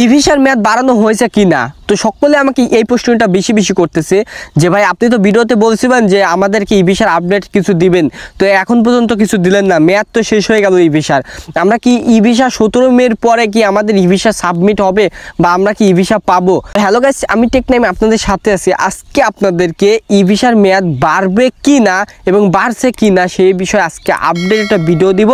ই ভিসার মেয়াদ বাড়ানো হয়েছে কিনা। তো সকলে আমাকে এই প্রশ্নটা বেশি বেশি করতেছে যে ভাই আপনি তো ভিডিওতে বলছিলেন যে আমাদেরকে ই ভিসার আপডেট কিছু দিবেন, তো এখন পর্যন্ত কিছু দিলেন না, মেয়াদ তো শেষ হয়ে গেল ই ভিসার। আমরা কি ই ভিসা 17 মের পরে কি আমাদের ই ভিসা সাবমিট হবে বা আমরা কি ই ভিসা পাবো? হ্যালো গাইস, আমি টেক নাইম আপনাদের সাথে আছি। আজকে আপনাদেরকে ই ভিসার মেয়াদ বাড়বে কি না এবং বাড়ছে কি না সেই বিষয়ে আজকে আপডেট একটা ভিডিও দিব,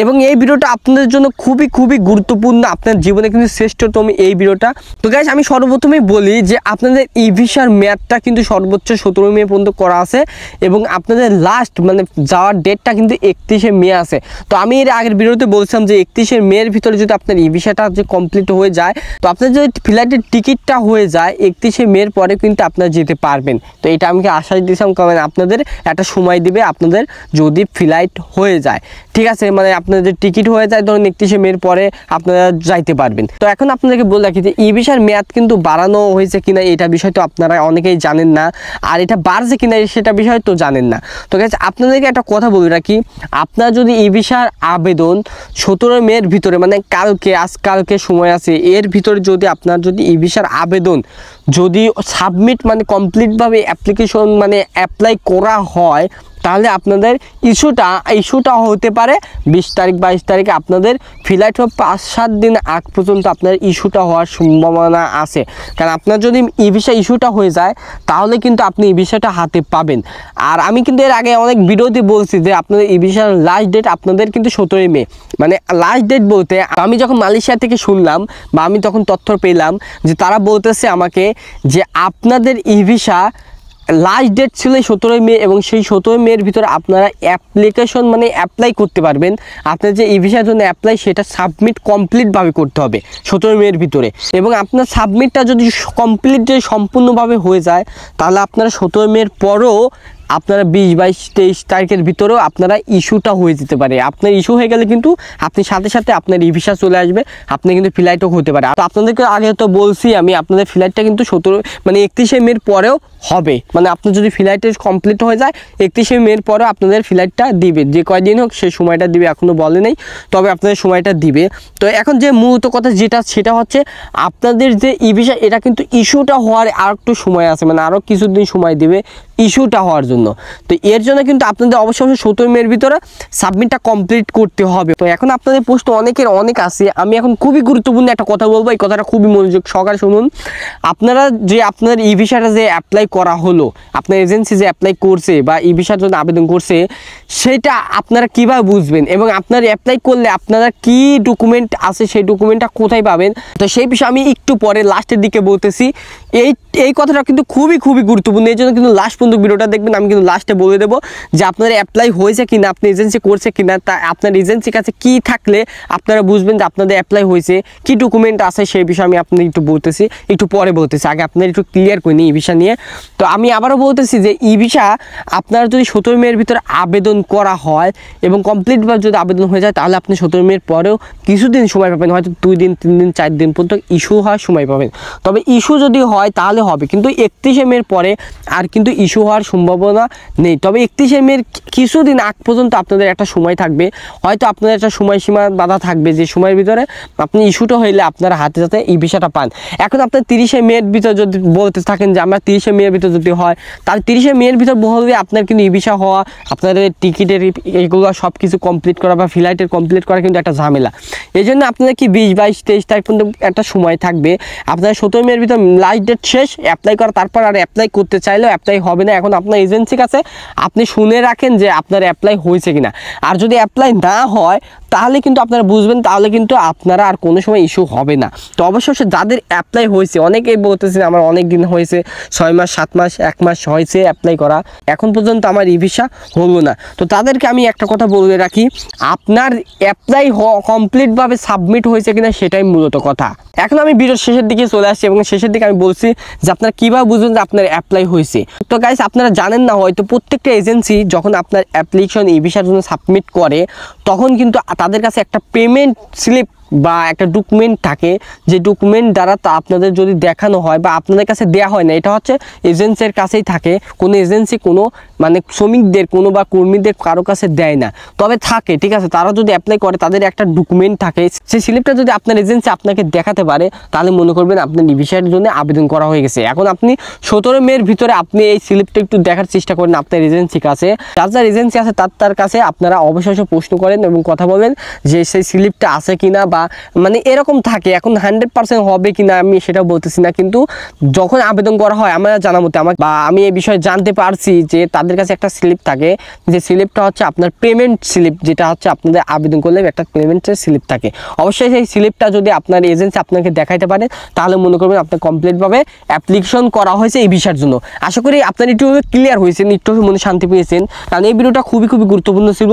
এবং এই ভিডিওটা আপনাদের জন্য খুবই খুবই গুরুত্বপূর্ণ, আপনার জীবনে কিন্তু শ্রেষ্ঠতম এই ভিডিওটা। তো গাইস আমি সর্বপ্রথমে বলি যে আপনাদের ই ভিসার মেয়াদটা কিন্তু সর্বোচ্চ 17 মে পর্যন্ত করা আছে এবং আপনাদের লাস্ট মানে যাওয়ার ডেটটা কিন্তু 31শে মে আছে। তো আমি এর আগের ভিডিওতে বলছিলাম যে 31শে মের ভিতরে যদি আপনার ই ভিসাটা যে কমপ্লিট হয়ে যায়, তো আপনার যদি ফ্লাইটের টিকিটটা হয়ে যায় 31শে মের পরে কিন্তু আপনারা যেতে পারবেন। তো এটা আমি আশ্বাস দিয়েছিলাম, কারণ আপনাদের একটা সময় দিবে আপনাদের যদি ফ্লাইট হয়ে যায়, ঠিক আছে, মানে আপনাদের টিকিট হয়ে যায় ধরুন 31শে মের পরে আপনারা যাইতে পারবেন। তো এখন আপনাদেরকে বলে রাখি যে ই ভিসার মেয়াদ কিন্তু বাড়ানো হয়েছে কিনা এটা বিষয় তো আপনারা অনেকেই জানেন না, আর এটা বাড়ছে কিনা সেটা বিষয় তো জানেন না। তো গাইস আপনাদেরকে একটা কথা বলে রাখি, আপনারা যদি ই ভিসার আবেদন 17 মের ভিতরে মানে কালকে সময় আছে, এর ভিতরে যদি আপনার যদি ই ভিসার আবেদন যদি সাবমিট মানে কমপ্লিটভাবে অ্যাপ্লিকেশন মানে অ্যাপ্লাই করা হয়, তাহলে আপনাদের ইস্যুটা হতে পারে 20 তারিখ 22 তারিখে। আপনাদের ফ্লাইট 5-7 দিন আগ পর্যন্ত আপনার ইস্যুটা হওয়ার সম্ভাবনা আছে, কারণ আপনার যদি ই ভিসা ইস্যুটা হয়ে যায় তাহলে কিন্তু আপনি ই ভিসাটা হাতে পাবেন। আর আমি কিন্তু এর আগে অনেক ভিডিওতে বলছি যে আপনাদের ই ভিসার লাস্ট ডেট আপনাদের কিন্তু 17 মে, মানে লাস্ট ডেট বলতে আমি যখন মালয়েশিয়া থেকে শুনলাম বা আমি তখন তথ্য পেলাম যে তারা বলতেছে আমাকে যে আপনাদের ই ভিসা লাস্ট ডেট ছিল 17 মে এবং সেই 17 মের ভিতরে আপনারা অ্যাপ্লিকেশন মানে অ্যাপ্লাই করতে পারবেন। আপনার যে ই ভিসার জন্য অ্যাপ্লাই সেটা সাবমিট কমপ্লিটভাবে করতে হবে 17 মের ভিতরে, এবং আপনার সাবমিটটা যদি সম্পূর্ণভাবে হয়ে যায় তাহলে আপনারা 17 মের পরেও আপনারা 20, 22, 23 তারিখের ভিতরেও আপনারা ইস্যুটা হয়ে যেতে পারে। আপনার ইস্যু হয়ে গেলে কিন্তু আপনি সাথে সাথে আপনার ই ভিসা চলে আসবে, আপনি কিন্তু ফ্লাইটও হতে পারে। তো আপনাদেরকে আগে তো বলছি আমি, আপনাদের ফ্লাইটটা কিন্তু 31শে মের পরেও হবে, মানে আপনার যদি ফ্লাইটে কমপ্লিট হয়ে যায় 31শে মের পরেও আপনাদের ফ্লাইটটা দিবে, যে কয়দিন হোক সেই সময়টা দিবে, এখনও বলে নেই, তবে আপনাদের সময়টা দিবে। তো এখন যে মূলত কথা সেটা হচ্ছে আপনাদের যে ই ভিসা এটা কিন্তু ইস্যুটা হওয়ার আর একটু সময় আছে, মানে আরও কিছুদিন সময় দিবে ইস্যুটা হওয়ার জন্য। তো এর জন্য কিন্তু আপনাদের অবশ্যই 17 মের ভিতরে সাবমিটটা কমপ্লিট করতে হবে। তো এখন আপনাদের প্রশ্ন অনেক আছে, আমি এখন খুবই গুরুত্বপূর্ণ একটা কথা বলবো, এই কথাটা খুবই মনোযোগ সহকারে শুনুন। আপনারা যে আপনার ই ভিসাটা যে অ্যাপ্লাই করা হলো, আপনার এজেন্সি যে অ্যাপ্লাই করছে বা ই ভিসার জন্য আবেদন করছে, সেটা আপনারা কীভাবে বুঝবেন এবং আপনার অ্যাপ্লাই করলে আপনারা কি ডকুমেন্ট আছে সেই ডকুমেন্টটা কোথায় পাবেন, তো সেই বিষয়ে আমি একটু পরে লাস্টের দিকে বলতেছি। এই কথাটা কিন্তু খুবই গুরুত্বপূর্ণ, এই জন্য কিন্তু লাস্ট পর্যন্ত ভিডিওটা দেখবেন। আমি কিন্তু লাস্টে বলে দেবো যে আপনার অ্যাপ্লাই হয়েছে কিনা, আপনি এজেন্সি করছে কিনা, তা আপনার এজেন্সির কাছে কি থাকলে আপনারা বুঝবেন যে আপনাদের অ্যাপ্লাই হয়েছে, কি ডকুমেন্ট আছে সেই বিষয়ে আমি আপনাদের একটু বলতেছি, একটু পরে বলতেছি, আগে আপনারা একটু ক্লিয়ার করে নিই ই ভিসা নিয়ে। তো আমি আবারও বলতেছি যে ই ভিসা আপনার যদি 17 মের ভিতরে আবেদন করা হয় এবং কমপ্লিটভাবে যদি আবেদন হয়ে যায় তাহলে আপনি 17 মের পরেও কিছুদিন সময় পাবেন, হয়তো 2 দিন 3 দিন 4 দিন পর্যন্ত ইস্যু হওয়ার সময় পাবেন। তবে ইস্যু যদি হয় তাহলে হবে, কিন্তু 31শে মের পরে আর কিন্তু ইস্যু হওয়ার সম্ভাবনা নেই। তবে 31শে মের কিছুদিন আগ পর্যন্ত আপনাদের একটা সময় থাকবে, হয়তো আপনাদের একটা সময়সীমা বাধা থাকবে যে সময়ের ভিতরে আপনি ইস্যুটা হইলে আপনারা হাতে হাতে ই ভিসাটা পান। এখন আপনার 30শে মের ভিতরে যদি বলতে থাকেন যে আমরা 30শে মের ভিতরে যদি হয়, তাহলে 30শে মের ভিতর বললে আপনার কিন্তু ই ভিসা হওয়া, আপনাদের টিকিটের এগুলো সব কিছু কমপ্লিট করা বা ফ্লাইটের কমপ্লিট করা কিন্তু একটা ঝামেলা। এই জন্য আপনাদের কি 20, 22, 23 তারিখ পর্যন্ত একটা সময় থাকবে। আপনার 17 মের ভিতর লাস্ট ডেট শেষ অ্যাপ্লাই করা, তারপর আর অ্যাপ্লাই করতে চাইলেও অ্যাপ্লাই হবে না। এখন আপনার এজেন্সির কাছে আপনি শুনে রাখেন যে আপনার অ্যাপ্লাই হয়েছে কিনা, আর যদি অ্যাপ্লাই না হয় তাহলে কিন্তু আপনারা বুঝবেন, তাহলে কিন্তু আপনারা আর কোনো সময় ইস্যু হবে না। তো অবশ্যই যাদের অ্যাপ্লাই হয়েছে, অনেকেই বলতেছেন আমার অনেক দিন হয়েছে, 6 মাস 7 মাস 1 মাস হয়েছে অ্যাপ্লাই করা, এখন পর্যন্ত আমার ই ভিসা হলো না, তো তাদেরকে আমি একটা কথা বলে রাখি, আপনার অ্যাপ্লাই কমপ্লিটভাবে সাবমিট হয়েছে কিনা সেটাই মূলত কথা। এখন আমি ভিডিওর শেষের দিকে চলে আসছি এবং শেষের দিকে আমি বলছি যে আপনারা কীভাবে বুঝবেন যে আপনার অ্যাপ্লাই হয়েছে। তো গাইস আপনারা জানেন না হয়তো প্রত্যেকটা এজেন্সি যখন আপনার অ্যাপ্লিকেশন ই ভিসার জন্য সাবমিট করে তখন কিন্তু তাদের কাছে একটা পেমেন্ট স্লিপ বা একটা ডকুমেন্ট থাকে, যে ডকুমেন্ট দ্বারা তা আপনাদের যদি দেখানো হয় বা আপনাদের কাছে দেওয়া হয় না, এটা হচ্ছে এজেন্সির কাছেই থাকে। কোনো এজেন্সি কোনো মানে শ্রমিকদের কোনো বা কর্মীদের কারো কাছে দেয় না, তবে থাকে, ঠিক আছে। তারা যদি অ্যাপ্লাই করে তাদের একটা ডকুমেন্ট থাকে, সেই স্লিপটা যদি আপনার এজেন্সি আপনাকে দেখাতে পারে তাহলে মনে করবেন আপনার ই ভিসার জন্য আবেদন করা হয়ে গেছে। এখন আপনি 17 মের ভিতরে আপনি এই স্লিপটা একটু দেখার চেষ্টা করেন আপনার এজেন্সির কাছে, যার এজেন্সি আছে তার কাছে আপনারা অবশ্যই প্রশ্ন করেন এবং কথা বলেন যে সেই স্লিপটা আছে কিনা, বা মানে এরকম থাকে। এখন 100% হবে কিনা আমি সেটা বলতেছি না, কিন্তু যখন আবেদন করা হয় আমার জানা মতে আমি এই বিষয়ে জানতে পারছি যে তাদের কাছে একটা স্লিপ থাকে, যে স্লিপটা হচ্ছে আপনার পেমেন্ট স্লিপ, যেটা হচ্ছে আপনাদের আবেদন করলে একটা পেমেন্টের স্লিপ থাকে। অবশ্যই সেই স্লিপটা যদি আপনার এজেন্সি আপনাকে দেখাইতে পারে তাহলে মনে করবেন আপনার কমপ্লিটভাবে অ্যাপ্লিকেশন করা হয়েছে এই ভিসার জন্য। আশা করি আপনার একটু ক্লিয়ার হয়েছেন, একটু মনে শান্তি পেয়েছেন, কারণ এই ভিডিওটা খুবই গুরুত্বপূর্ণ ছিল।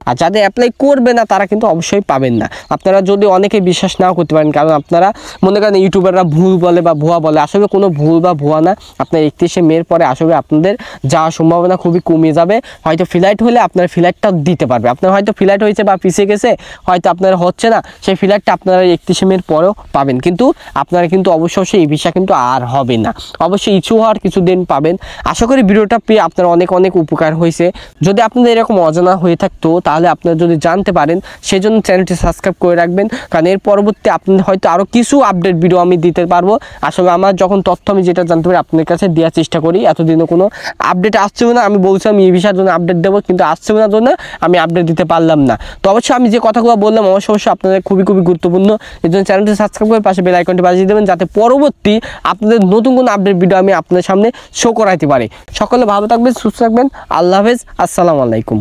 আর যাদের অ্যাপ্লাই করবে না তারা কিন্তু অবশ্যই পাবেন না। আপনারা যদি অনেকে বিশ্বাস নাও করতে পারেন, কারণ আপনারা মনে করেন ইউটিউবাররা ভুল বলে বা ভুয়া বলে, আসলে কোনো ভুল বা ভুয়া না। আপনার 31 মের পরে আসলে আপনাদের যাওয়ার সম্ভাবনা খুবই কমে যাবে। হয়তো ফ্লাইট হলে আপনার ফ্লাইটটা দিতে পারবে, আপনার হয়তো ফ্লাইট হয়েছে বা পিছিয়ে গেছে, হয়তো আপনার হচ্ছে না, সেই ফ্লাইটটা আপনারা 31 মের পরেও পাবেন, কিন্তু আপনারা কিন্তু অবশ্যই এই ভিসা কিন্তু আর হবে না। অবশ্যই ইস্যু হওয়ার কিছুদিন পাবেন। আশা করি ভিডিওটা পেয়ে আপনার অনেক উপকার হয়েছে। যদি আপনাদের এরকম অজানা হয়ে থাকতো তাহলে আপনারা যদি জানতে পারেন সেই জন্য চ্যানেলটি সাবস্ক্রাইব করে রাখবেন, কারণ এর পরবর্তী আপনাদের হয়তো আরও কিছু আপডেট ভিডিও আমি দিতে পারবো। আসলে আমার যখন তথ্য আমি যেটা জানতে পারি আপনার কাছে দেওয়ার চেষ্টা করি। এতদিনও কোনো আপডেট আসছে না, আমি বলছিলাম এই ভিসার জন্য আপডেট দেবো, কিন্তু আসছে না জন্য আমি আপডেট দিতে পারলাম না। তো অবশ্যই আমি যে কথাগুলো বললাম অবশ্যই আপনাদের খুবই গুরুত্বপূর্ণ। এর জন্য চ্যানেলটি সাবস্ক্রাইব করে পাশে বেল আইকনটি বাজিয়ে দেবেন, যাতে পরবর্তী আপনাদের নতুন কোনো আপডেট ভিডিও আমি আপনাদের সামনে শো করাইতে পারি। সকলে ভালো থাকবেন, সুস্থ থাকবেন। আল্লাহ হাফেজ, আসসালামু আলাইকুম।